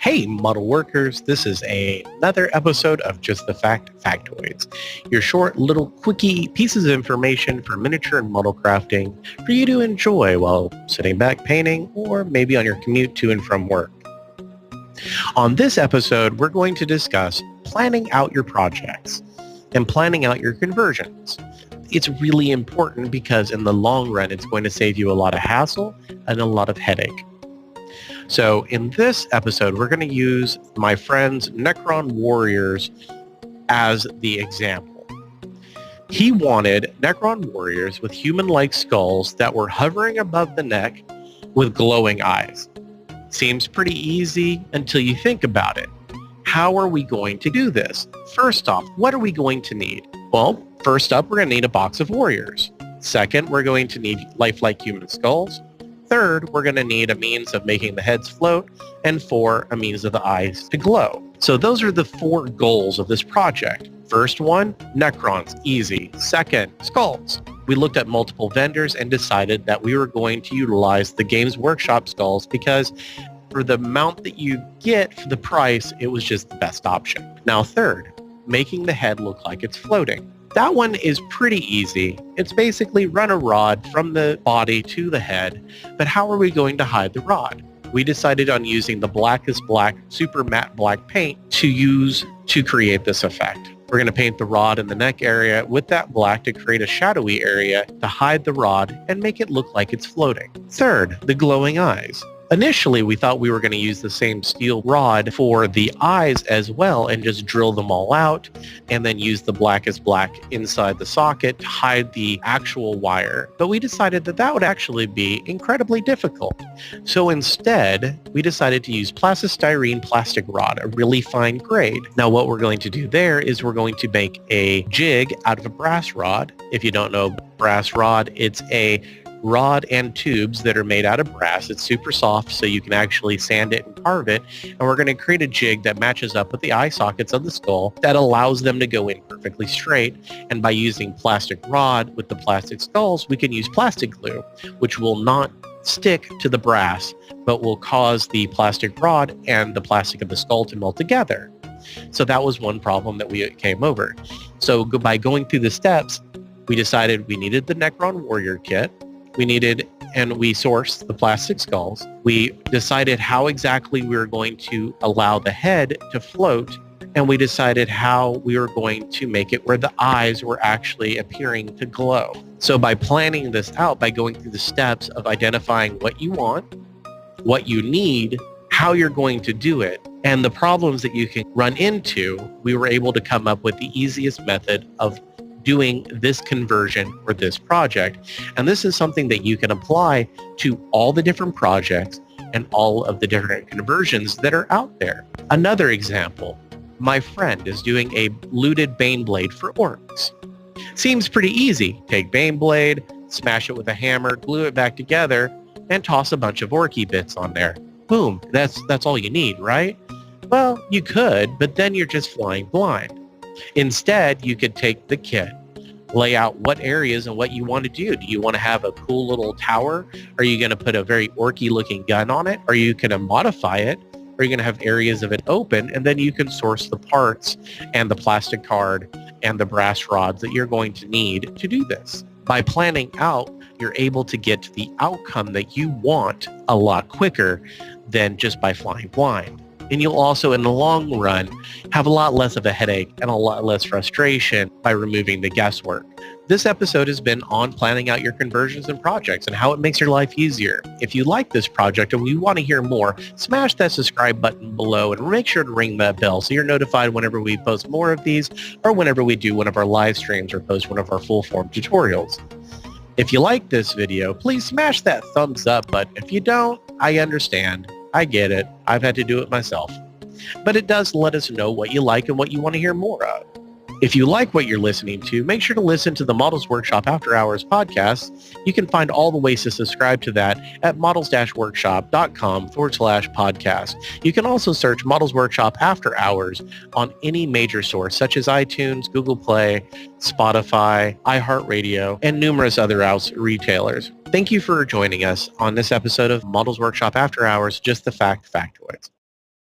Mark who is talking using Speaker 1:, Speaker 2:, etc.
Speaker 1: Hey, model workers, this is another episode of Just the FAQtoids, your short little quickie pieces of information for miniature and model crafting for you to enjoy while sitting back painting or maybe on your commute to and from work. On this episode, we're going to discuss planning out your projects and planning out your conversions. It's really important because in the long run, it's going to save you a lot of hassle and a lot of headache. So in this episode, we're going to use my friend's Necron Warriors as the example. He wanted Necron Warriors with human-like skulls that were hovering above the neck with glowing eyes. Seems pretty easy until you think about it. How are we going to do this? First off, what are we going to need? Well, first up, we're going to need a box of warriors. Second, we're going to need lifelike human skulls. Third, we're going to need a means of making the heads float, and 4, a means of the eyes to glow. So those are the 4 goals of this project. First one, Necrons, easy. Second, skulls. We looked at multiple vendors and decided that we were going to utilize the Games Workshop skulls because for the amount that you get for the price, it was just the best option. Now third, making the head look like it's floating. That one is pretty easy. It's basically run a rod from the body to the head, but how are we going to hide the rod? We decided on using the blackest black, super matte black paint to create this effect. We're going to paint the rod in the neck area with that black to create a shadowy area to hide the rod and make it look like it's floating. Third, the glowing eyes. Initially, we thought we were going to use the same steel rod for the eyes as well and just drill them all out and then use the blackest black inside the socket to hide the actual wire. But we decided that that would actually be incredibly difficult. So instead, we decided to use plasticstyrene plastic rod, a really fine grade. Now what we're going to do there is we're going to make a jig out of a brass rod. If you don't know brass rod, it's a rod and tubes that are made out of brass. It's super soft, so you can actually sand it and carve it. And we're going to create a jig that matches up with the eye sockets of the skull that allows them to go in perfectly straight. And by using plastic rod with the plastic skulls, we can use plastic glue, which will not stick to the brass, but will cause the plastic rod and the plastic of the skull to melt together. So that was one problem that we came over. So by going through the steps, we decided we needed the Necron Warrior kit. We sourced the plastic skulls. We decided how exactly we were going to allow the head to float, and we decided how we were going to make it where the eyes were actually appearing to glow. So by planning this out, by going through the steps of identifying what you want, what you need, how you're going to do it, and the problems that you can run into, we were able to come up with the easiest method of doing this conversion for this project. And this is something that you can apply to all the different projects and all of the different conversions that are out there. Another example, my friend is doing a looted Baneblade for orcs. Seems pretty easy. Take Baneblade, smash it with a hammer, glue it back together, and toss a bunch of orky bits on there. Boom, that's all you need, right? Well, you could, but then you're just flying blind. Instead, you could take the kit, lay out what areas and what you want to do. Do you want to have a cool little tower? Are you going to put a very orky looking gun on it? Are you going to modify it? Are you going to have areas of it open? And then you can source the parts and the plastic card and the brass rods that you're going to need to do this. By planning out, you're able to get to the outcome that you want a lot quicker than just by flying blind. And you'll also, in the long run, have a lot less of a headache and a lot less frustration by removing the guesswork. This episode has been on planning out your conversions and projects and how it makes your life easier. If you like this project and you want to hear more, smash that subscribe button below and make sure to ring that bell so you're notified whenever we post more of these or whenever we do one of our live streams or post one of our full-form tutorials. If you like this video, please smash that thumbs up button. If you don't, I understand. I get it. I've had to do it myself. But it does let us know what you like and what you want to hear more of. If you like what you're listening to, make sure to listen to the Models Workshop After Hours podcast. You can find all the ways to subscribe to that at models-workshop.com/podcast. You can also search Models Workshop After Hours on any major source such as iTunes, Google Play, Spotify, iHeartRadio, and numerous other retailers. Thank you for joining us on this episode of Models Workshop After Hours, Just the FAQtoids.